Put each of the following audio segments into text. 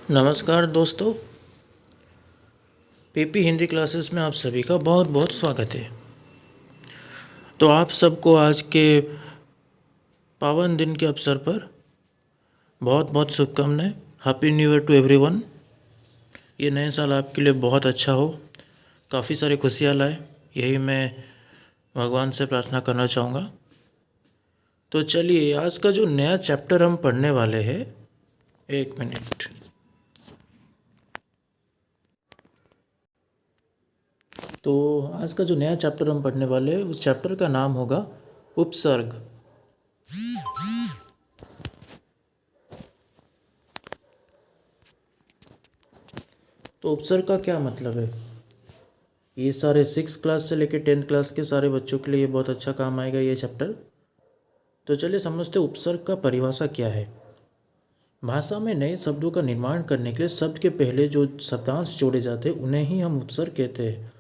नमस्कार दोस्तों, PP Hindi classes में आप सभी का बहुत बहुत स्वागत है। तो आप सबको आज के पावन दिन के अवसर पर बहुत बहुत शुभकामनाएं। Happy new year to everyone. ये नए साल आपके लिए बहुत अच्छा हो, काफ़ी सारी खुशियाँ लाए, यही मैं भगवान से प्रार्थना करना चाहूँगा। तो चलिए, आज का जो नया चैप्टर हम पढ़ने वाले हैं, एक मिनट। तो आज का जो नया चैप्टर हम पढ़ने वाले हैं, उस चैप्टर का नाम होगा उपसर्ग। तो उपसर्ग का क्या मतलब है? ये सारे 6 क्लास से लेकर 10th क्लास के सारे बच्चों के लिए ये बहुत अच्छा काम आएगा ये चैप्टर। तो चलिए समझते उपसर्ग का परिभाषा क्या है। भाषा में नए शब्दों का निर्माण करने के लिए शब्द के पहले जो शब्दांश जोड़े जाते हैं उन्हें ही हम उपसर्ग कहते हैं।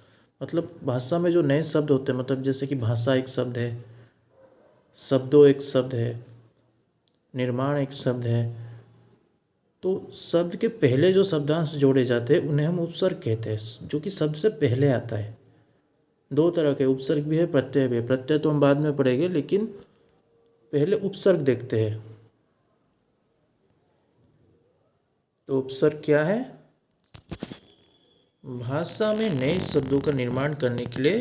मतलब भाषा में जो नए शब्द होते हैं, मतलब जैसे कि भाषा एक शब्द है, शब्दों एक शब्द है, निर्माण एक शब्द है। तो शब्द के पहले जो शब्दांश जोड़े जाते हैं उन्हें हम उपसर्ग कहते हैं, जो कि शब्द से पहले आता है। दो तरह के उपसर्ग भी है, प्रत्यय भी है। प्रत्यय तो हम बाद में पढ़ेंगे, लेकिन पहले उपसर्ग देखते हैं। तो उपसर्ग क्या है? भाषा में नए शब्दों का निर्माण करने के लिए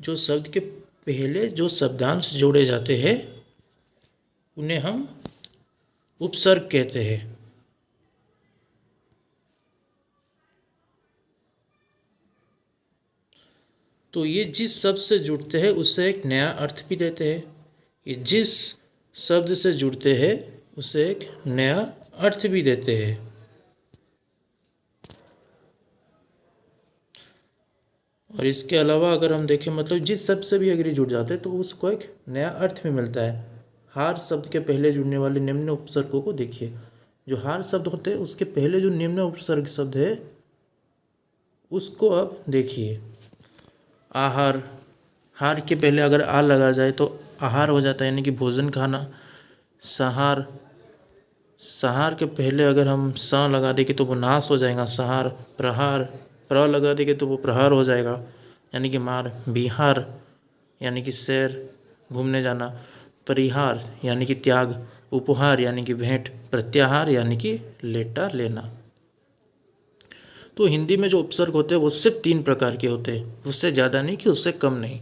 जो शब्द के पहले जो शब्दांश जोड़े जाते हैं उन्हें हम उपसर्ग कहते हैं। तो ये जिस शब्द से जुड़ते हैं उससे एक नया अर्थ भी देते हैं। ये जिस शब्द से जुड़ते हैं उससे एक नया अर्थ भी देते हैं। और इसके अलावा अगर हम देखें, मतलब जिस शब्द से भी अगर ये जुड़ जाते हैं तो उसको एक नया अर्थ भी मिलता है। हार शब्द के पहले जुड़ने वाले निम्न उपसर्गों को देखिए। जो हार शब्द होते हैं उसके पहले जो निम्न उपसर्ग शब्द है उसको अब देखिए। आहार, हार के पहले अगर आ लगा जाए तो आहार हो जाता है, यानी कि भोजन खाना। सहार, सहार के पहले अगर हम स लगा देंगे तो वो नाश हो जाएगा, सहार। प्रहार, प्र लगा देंगे तो वो प्रहार हो जाएगा, यानी कि मार। बिहार यानी कि सैर, घूमने जाना। परिहार यानी कि त्याग। उपहार यानी कि भेंट। प्रत्याहार यानी कि लेटा लेना। तो हिंदी में जो उपसर्ग होते हैं वो सिर्फ 3 प्रकार के होते हैं, उससे ज़्यादा नहीं कि उससे कम नहीं।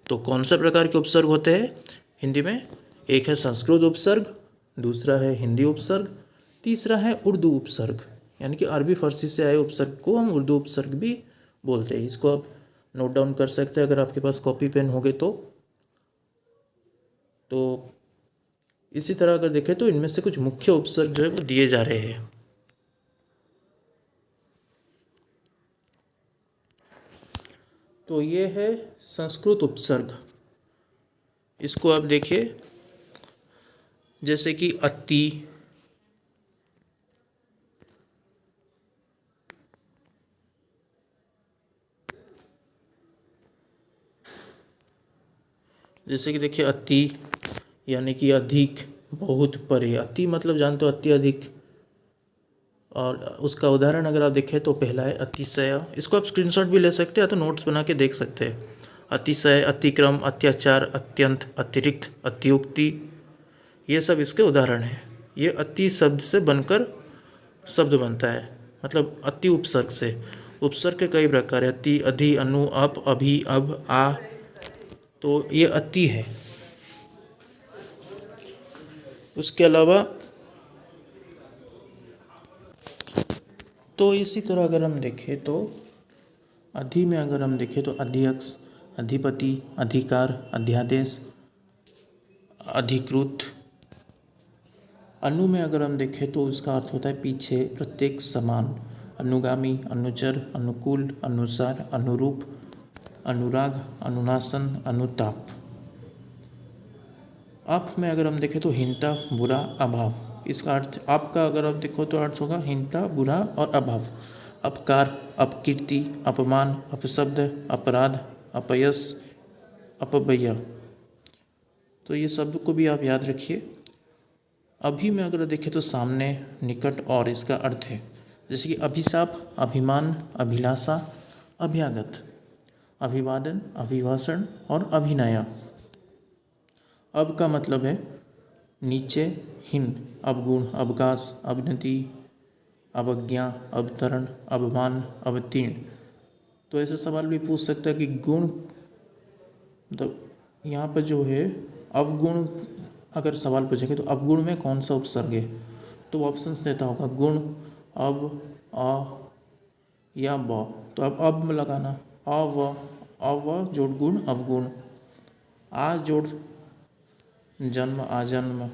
तो कौन से प्रकार के उपसर्ग होते हैं हिंदी में? एक है संस्कृत उपसर्ग, दूसरा है हिंदी उपसर्ग, तीसरा है उर्दू उपसर्ग। यानी कि अरबी फारसी से आए उपसर्ग को हम उर्दू उपसर्ग भी बोलते हैं। इसको आप नोट डाउन कर सकते हैं अगर आपके पास कॉपी पेन होगे तो इसी तरह अगर देखें तो इनमें से कुछ मुख्य उपसर्ग जो है वो दिए जा रहे हैं। तो ये है संस्कृत उपसर्ग। इसको आप देखिए, जैसे कि अति, जैसे कि देखिए अति यानी कि अधिक, बहुत परे। अति मतलब जानते हो, अति अधिक। और उसका उदाहरण अगर आप देखें तो पहला है अतिशय। इसको आप स्क्रीनशॉट भी ले सकते हैं या तो नोट्स बना के देख सकते हैं। अतिशय, अतिक्रम, अत्याचार, अत्यंत, अतिरिक्त, अत्युक्ति, ये सब इसके उदाहरण हैं। ये अति शब्द से बनकर शब्द बनता है, मतलब अति उपसर्ग से। उपसर्ग के कई प्रकार है, अति, अधि, अनु, अप, अभि, अब, आ। तो ये अति है। उसके अलावा तो इसी तरह अगर हम देखें तो अधि में अगर हम देखें तो अध्यक्ष, अधिपति, अधिकार, अध्यादेश, अधिकृत। अनु में अगर हम देखें तो उसका अर्थ होता है पीछे, प्रत्येक, समान। अनुगामी, अनुचर, अनुकूल, अनुसार, अनुरूप, अनुराग, अनुनासन, अनुताप। आप में अगर हम देखें तो हीनता, बुरा, अभाव। इसका अर्थ आपका अगर आप देखो तो अर्थ होगा हीनता, बुरा और अभाव। अपकार, अपकीर्ति, अपमान, अपशब्द, अपराध, अपयश, अपव्यय। तो ये शब्द को भी आप याद रखिए। अभी में अगर देखें तो सामने, निकट और इसका अर्थ है, जैसे कि अभिशाप, अभिमान, अभिलाषा, अभ्यागत, अभिवादन, अभिभाषण और अभिनय। अब का मतलब है नीचे, हीन, अवगुण, अवकाश, अवनति, अवज्ञा, अवतरण, अवमान, अवतीर्ण। तो ऐसे सवाल भी पूछ सकता है कि गुण, मतलब यहाँ पर जो है अवगुण, अगर सवाल पूछेंगे तो अवगुण में कौन सा उपसर्ग है, तो ऑप्शंस देता होगा गुण, अव, अ या ब। तो अब में लगाना अव जोड़ गुण अवगुण, आ जोड़ जन्म आजन्म,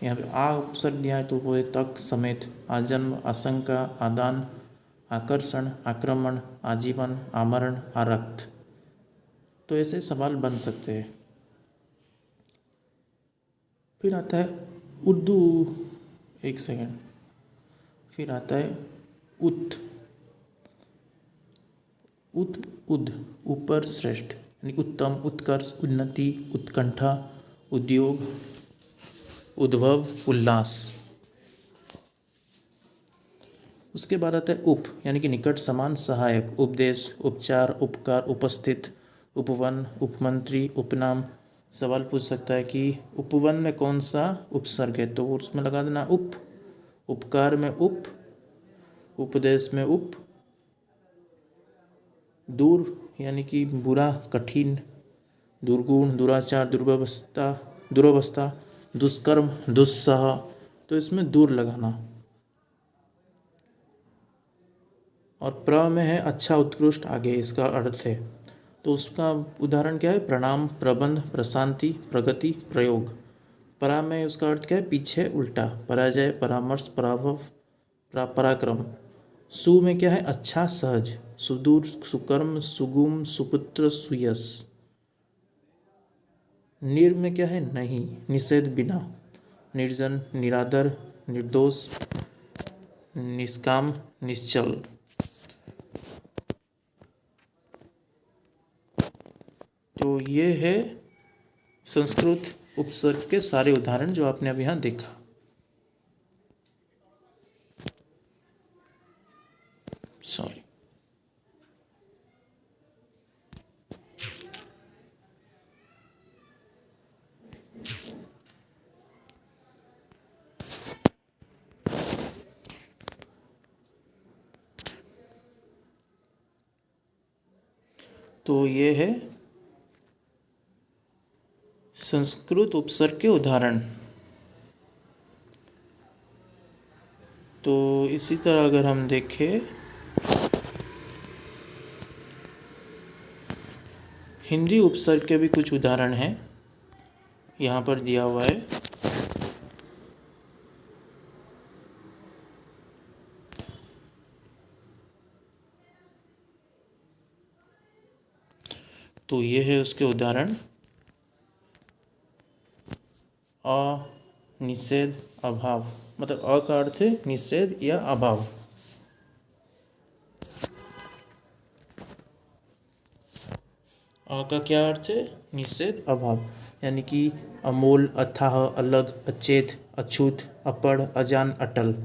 यहाँ पे आ उपसर्ग दिया है तो वो है तक समेत, आजन्म, आशंका, आदान, आकर्षण, आक्रमण, आजीवन, आमरण, आरक्त। तो ऐसे सवाल बन सकते हैं। फिर आता है उर्दू, एक सेकंड, फिर आता है उत, उद, ऊपर, श्रेष्ठ, यानी उत्तम, उत्कर्ष, उन्नति, उत्कंठा, उद्योग, उद्भव, उल्लास। उसके बाद आता है उप, यानी कि निकट, समान, सहायक, उपदेश, उपचार, उपकार, उपस्थित, उपवन, उपमंत्री, उपनाम। सवाल पूछ सकता है कि उपवन में कौन सा उपसर्ग है, तो उसमें लगा देना उप, उपकार में उप, उपदेश में उप, दूर यानी कि बुरा, कठिन, दुर्गुण, दुराचार, दुर्वस्था, दुष्कर्म, दुस्सह, तो इसमें दूर लगाना। और प्र में है अच्छा, उत्कृष्ट, आगे इसका अर्थ है, तो उसका उदाहरण क्या है, प्रणाम, प्रबंध, प्रशांति, प्रगति, प्रयोग। परा में उसका अर्थ क्या है, पीछे, उल्टा, पराजय, परामर्श, पराभव, पराक्रम। सु में क्या है, अच्छा, सहज, सुदूर, सुकर्म, सुगुम, सुपुत्र, सुयश। निर में क्या है, नहीं, निषेध, बिना, निर्जन, निरादर, निर्दोष, निष्काम, निश्चल। तो ये है संस्कृत उपसर्ग के सारे उदाहरण जो आपने अभी यहाँ देखा। सॉरी। तो ये है संस्कृत उपसर्ग के उदाहरण। तो इसी तरह अगर हम देखें हिंदी उपसर्ग के भी कुछ उदाहरण हैं, यहाँ पर दिया हुआ है। तो ये है उसके उदाहरण, अ, निषेध, अभाव, मतलब अ का अर्थ है निषेध या अभाव। अ का क्या अर्थ है, निषेध, अभाव, यानी कि अमोल, अथाह, अलग, अचेत, अछूत, अपढ़, अजान, अटल।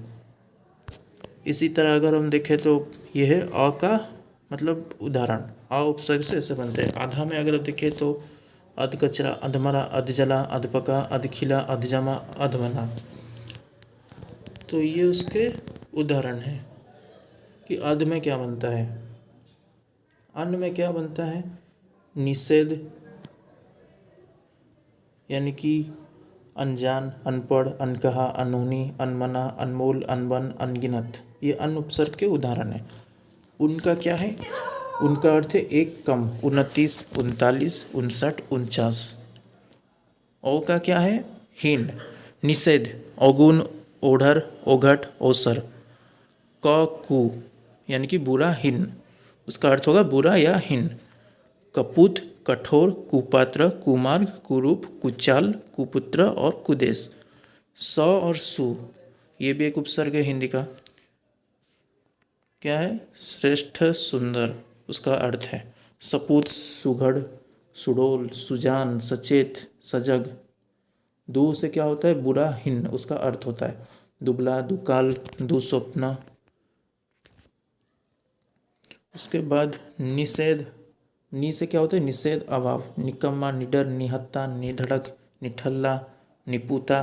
इसी तरह अगर हम देखें तो यह है अ का मतलब उदाहरण, अ उपसर्ग से ऐसे बनते हैं। आधा में अगर देखें तो अध कचरा, अधमरा, अधजला, अधपका, अधखिला, अधजमा, अधमना। तो ये उसके उदाहरण हैं कि अध में क्या बनता है। अन्न में क्या बनता है, निषेध, यानी कि अनजान, अनपढ़, अनकहा, अनहोनी, अनमना, अनमोल, अनबन, अनगिनत। ये अन्न उपसर्ग के उदाहरण है। उनका क्या है, उनका अर्थ है एक, कम, 29, 39, 59, 49। ओ का क्या है, हीन, निषेध, अवगुण, ओढ़र, ओघट, ओसर। क कु यानी कि बुरा, हीन, उसका अर्थ होगा बुरा या हीन। कपूत, कठोर, कुपात्र, कुमार्ग, कुरूप, कुचाल, कुपुत्र और कुदेश। स और सु ये भी एक उपसर्ग है हिंदी का, क्या है, श्रेष्ठ, सुंदर, उसका अर्थ है। सपूत, सुघड़, सुडोल, सुजान, सचेत, सजग। दु से क्या होता है, बुरा, हिन उसका अर्थ होता है, दुबला, दुकाल, दुस्वप्न। उसके बाद निषेध, नि से क्या होता है, निषेध, अभाव, निकम्मा, निडर, निहत्ता, निधड़क, निठल्ला, निपुता।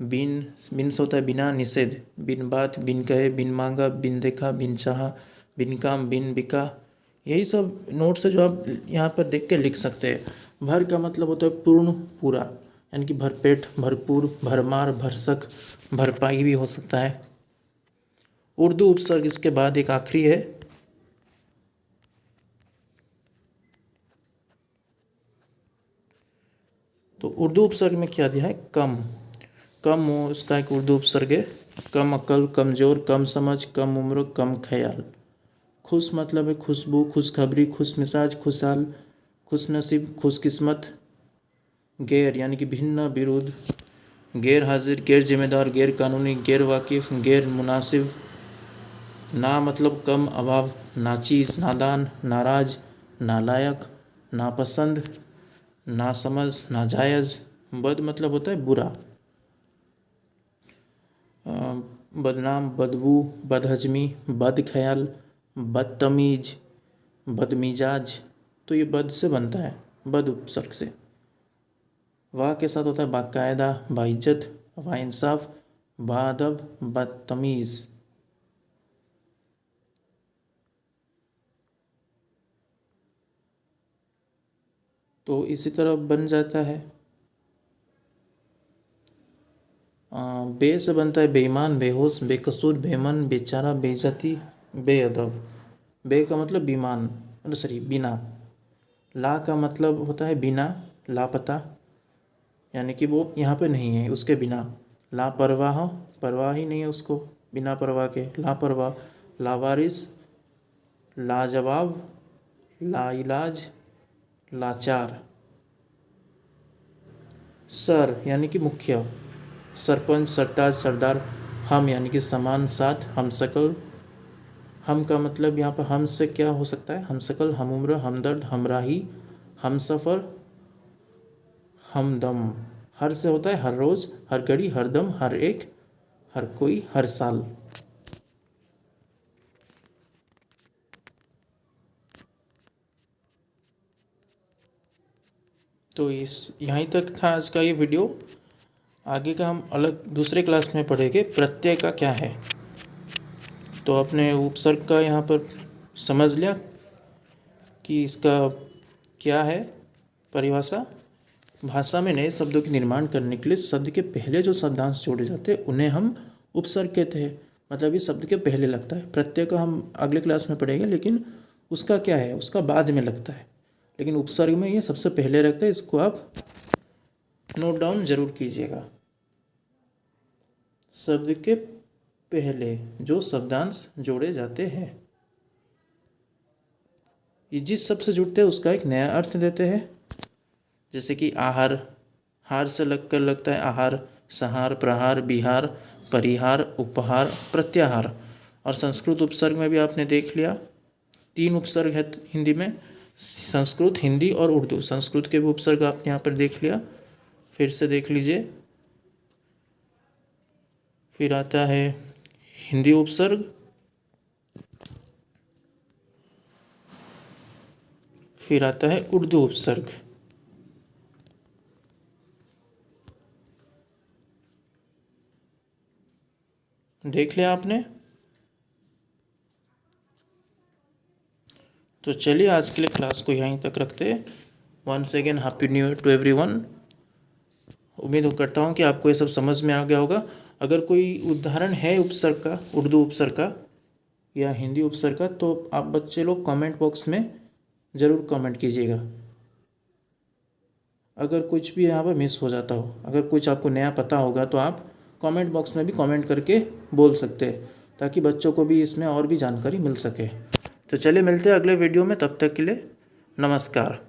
बिन, बिन से होता है बिना, निषेध, बिन बात, बिन कहे, बिन मांगा, बिन देखा, बिन चाहा, बिन काम, बिन बिका। यही सब नोट्स है जो आप यहाँ पर देख के लिख सकते हैं। भर का मतलब होता है पूर्ण, पूरा, यानी कि भरपेट, भरपूर, भरमार, भरसक, भरपाई भी हो सकता है। उर्दू उपसर्ग इसके बाद एक आखिरी है, तो उर्दू उपसर्ग में क्या दिया है, कम। कम हो उसका एक उर्दू उपसर्ग है, कम अक्ल, कमज़ोर, कम समझ, कम उम्र, कम ख्याल। खुश मतलब है खुशबू, खुशखबरी, खुश मिजाज, खुशहाल, खुश नसीब, खुशकिस्मत। गैर यानी कि भिन्न, विरुद्ध, गैर हाजिर, गैर जिम्मेदार, गैर कानूनी, गैर वाकिफ, गैर मुनासिब। ना मतलब कम, अभाव, नाचीज, नादान, नाराज, नालायक, नापसंद, नासमझ, नाजायज़। बद मतलब होता है बुरा, बदनाम, बदबू, बदहजमी, बदख्याल, बदतमीज, बदमिजाज। तो ये बद से बनता है, बद उपसर्ग से। वाह के साथ होता है बाकायदा, बाइज्जत, बाइंसाफ, बाअदब, बदतमीज़। तो इसी तरह बन जाता है। बे से बनता है बेईमान, बेहोश, बेकसूर, बेमन, बेचारा, बेइज्जती, बेअदब। बे का मतलब बीमान, सॉरी बिना। ला का मतलब होता है बिना, लापता, यानी कि वो यहाँ पे नहीं है, उसके बिना। लापरवाह, परवाह ही नहीं है उसको, बिना परवाह के, लापरवाह। लावारिस, लाजवाब, लाइलाज, लाचार। सर यानी कि मुखिया, सरपंच, सरताज, सरदार। हम यानी कि समान, साथ, हमशक्ल। हम का मतलब यहाँ पर हम से क्या हो सकता है, हमशक्ल, हमउम्र, हमदर्द, हमराही, हमसफ़र, हमदम। हर से होता है हर रोज़, हर घड़ी, हर दम, हर एक, हर कोई, हर साल। तो इस यहीं तक था आज का ये वीडियो। आगे का हम अलग दूसरे क्लास में पढ़ेंगे प्रत्यय का क्या है। तो आपने उपसर्ग का यहाँ पर समझ लिया कि इसका क्या है परिभाषा। भाषा में नए शब्दों के निर्माण करने के लिए शब्द के पहले जो शब्दांश जोड़े जाते हैं उन्हें हम उपसर्ग कहते हैं। मतलब ये शब्द के पहले लगता है। प्रत्यय का हम अगले क्लास में पढ़ेंगे, लेकिन उसका क्या है, उसका बाद में लगता है, लेकिन उपसर्ग में ये सबसे पहले लगता है। इसको आप नोट डाउन जरूर कीजिएगा। शब्द के पहले जो शब्दांश जोड़े जाते हैं, ये जिस शब्द से जुड़ते हैं उसका एक नया अर्थ देते हैं। जैसे कि आहार, हार से लगकर लगता है आहार, संहार, प्रहार, बिहार, परिहार, उपहार, प्रत्याहार। और संस्कृत उपसर्ग में भी आपने देख लिया, 3 उपसर्ग है हिंदी में, संस्कृत, हिंदी और उर्दू। संस्कृत के भी उपसर्ग आपने यहाँ पर देख लिया, फिर से देख लीजिए। फिर आता है हिंदी उपसर्ग, फिर आता है उर्दू उपसर्ग। देख लिया आपने। तो चलिए आज के लिए क्लास को यहीं तक रखते हैं। Once again happy new year to everyone. उम्मीद करता हूँ कि आपको ये सब समझ में आ गया होगा। अगर कोई उदाहरण है उपसर्ग का, उर्दू उपसर्ग का या हिंदी उपसर्ग का, तो आप बच्चे लोग कमेंट बॉक्स में ज़रूर कमेंट कीजिएगा। अगर कुछ भी यहाँ पर मिस हो जाता हो, अगर कुछ आपको नया पता होगा, तो आप कमेंट बॉक्स में भी कमेंट करके बोल सकते हैं, ताकि बच्चों को भी इसमें और भी जानकारी मिल सके। तो चलिए मिलते हैं अगले वीडियो में, तब तक के लिए नमस्कार।